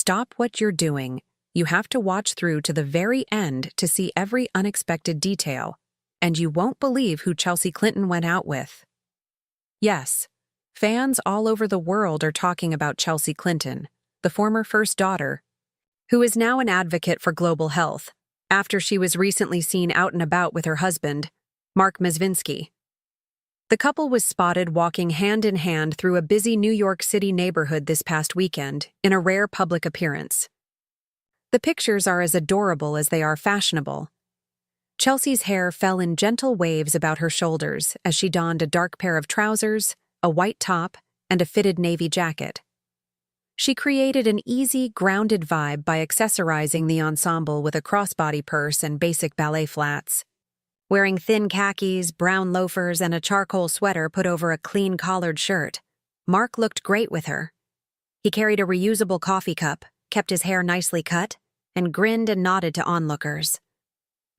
Stop what you're doing. You have to watch through to the very end to see every unexpected detail, and you won't believe who Chelsea Clinton went out with. Yes, fans all over the world are talking about Chelsea Clinton, the former first daughter, who is now an advocate for global health, after she was recently seen out and about with her husband, Mark Mezvinsky. The couple was spotted walking hand in hand through a busy New York City neighborhood this past weekend in a rare public appearance. The pictures are as adorable as they are fashionable. Chelsea's hair fell in gentle waves about her shoulders as she donned a dark pair of trousers, a white top, and a fitted navy jacket. She created an easy, grounded vibe by accessorizing the ensemble with a crossbody purse and basic ballet flats. Wearing thin khakis, brown loafers, and a charcoal sweater put over a clean collared shirt, Mark looked great with her. He carried a reusable coffee cup, kept his hair nicely cut, and grinned and nodded to onlookers.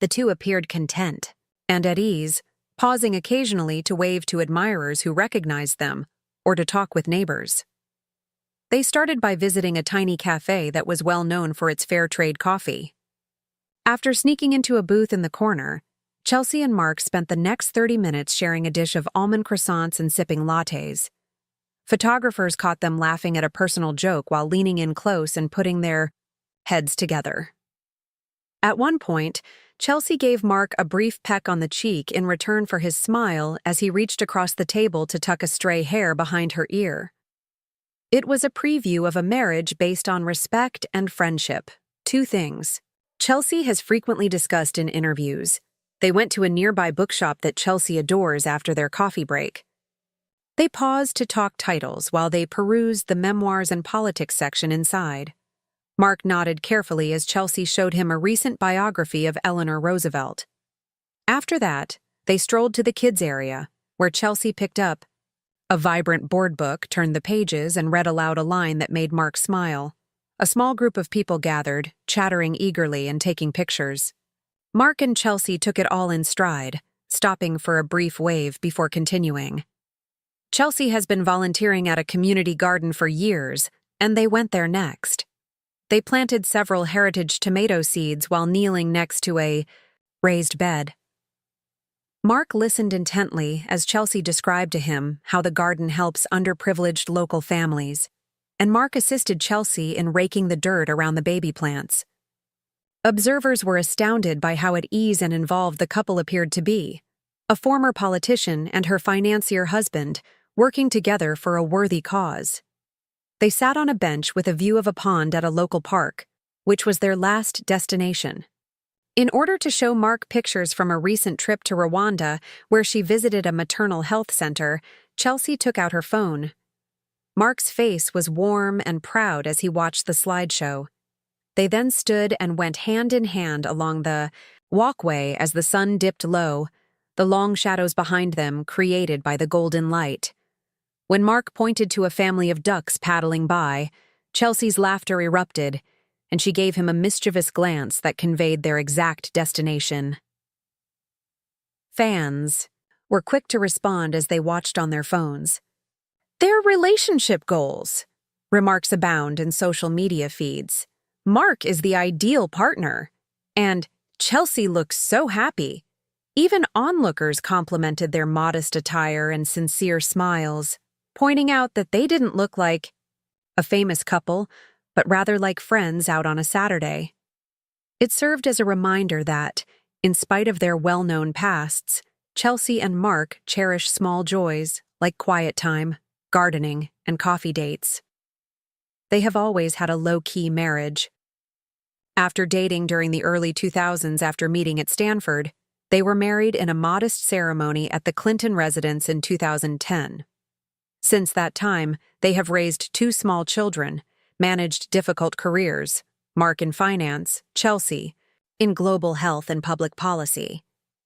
The two appeared content and at ease, pausing occasionally to wave to admirers who recognized them or to talk with neighbors. They started by visiting a tiny cafe that was well known for its fair trade coffee. After sneaking into a booth in the corner, Chelsea and Mark spent the next 30 minutes sharing a dish of almond croissants and sipping lattes. Photographers caught them laughing at a personal joke while leaning in close and putting their heads together. At one point, Chelsea gave Mark a brief peck on the cheek in return for his smile as he reached across the table to tuck a stray hair behind her ear. It was a preview of a marriage based on respect and friendship, two things Chelsea has frequently discussed in interviews. They went to a nearby bookshop that Chelsea adores after their coffee break. They paused to talk titles while they perused the memoirs and politics section inside. Mark nodded carefully as Chelsea showed him a recent biography of Eleanor Roosevelt. After that, they strolled to the kids' area, where Chelsea picked up a vibrant board book, turned the pages, and read aloud a line that made Mark smile. A small group of people gathered, chattering eagerly and taking pictures. Mark and Chelsea took it all in stride, stopping for a brief wave before continuing. Chelsea has been volunteering at a community garden for years, and they went there next. They planted several heritage tomato seeds while kneeling next to a raised bed. Mark listened intently as Chelsea described to him how the garden helps underprivileged local families, and Mark assisted Chelsea in raking the dirt around the baby plants. Observers were astounded by how at ease and involved the couple appeared to be, a former politician and her financier husband working together for a worthy cause. They sat on a bench with a view of a pond at a local park, which was their last destination. In order to show Mark pictures from a recent trip to Rwanda, where she visited a maternal health center, Chelsea took out her phone. Mark's face was warm and proud as he watched the slideshow. They then stood and went hand in hand along the walkway as the sun dipped low, the long shadows behind them created by the golden light. When Mark pointed to a family of ducks paddling by, Chelsea's laughter erupted, and she gave him a mischievous glance that conveyed their exact destination. Fans were quick to respond as they watched on their phones. Their relationship goals. Remarks abound in social media feeds. Mark is the ideal partner. And Chelsea looks so happy. Even onlookers complimented their modest attire and sincere smiles, pointing out that they didn't look like a famous couple, but rather like friends out on a Saturday. It served as a reminder that, in spite of their well-known pasts, Chelsea and Mark cherish small joys like quiet time, gardening, and coffee dates. They have always had a low-key marriage. After dating during the early 2000s after meeting at Stanford, they were married in a modest ceremony at the Clinton residence in 2010. Since that time, they have raised 2 small children, managed difficult careers, Mark in finance, Chelsea in global health and public policy,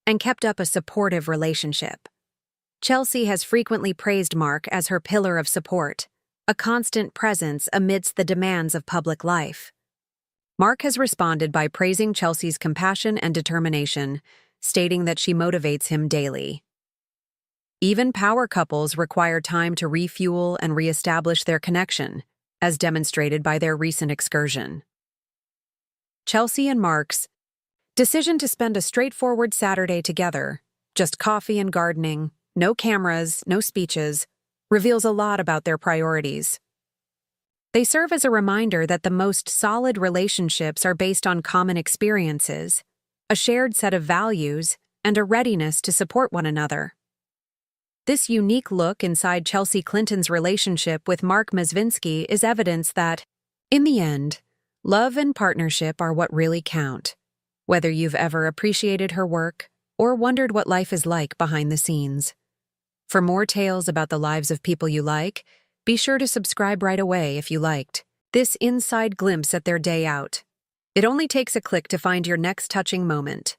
and kept up a supportive relationship. Chelsea has frequently praised Mark as her pillar of support, a constant presence amidst the demands of public life. Mark has responded by praising Chelsea's compassion and determination, stating that she motivates him daily. Even power couples require time to refuel and reestablish their connection, as demonstrated by their recent excursion. Chelsea and Mark's decision to spend a straightforward Saturday together, just coffee and gardening, no cameras, no speeches, reveals a lot about their priorities. They serve as a reminder that the most solid relationships are based on common experiences, a shared set of values, and a readiness to support one another. This unique look inside Chelsea Clinton's relationship with Mark Mazvinsky is evidence that, in the end, love and partnership are what really count, whether you've ever appreciated her work or wondered what life is like behind the scenes. For more tales about the lives of people you like, be sure to subscribe right away if you liked this inside glimpse at their day out. It only takes a click to find your next touching moment.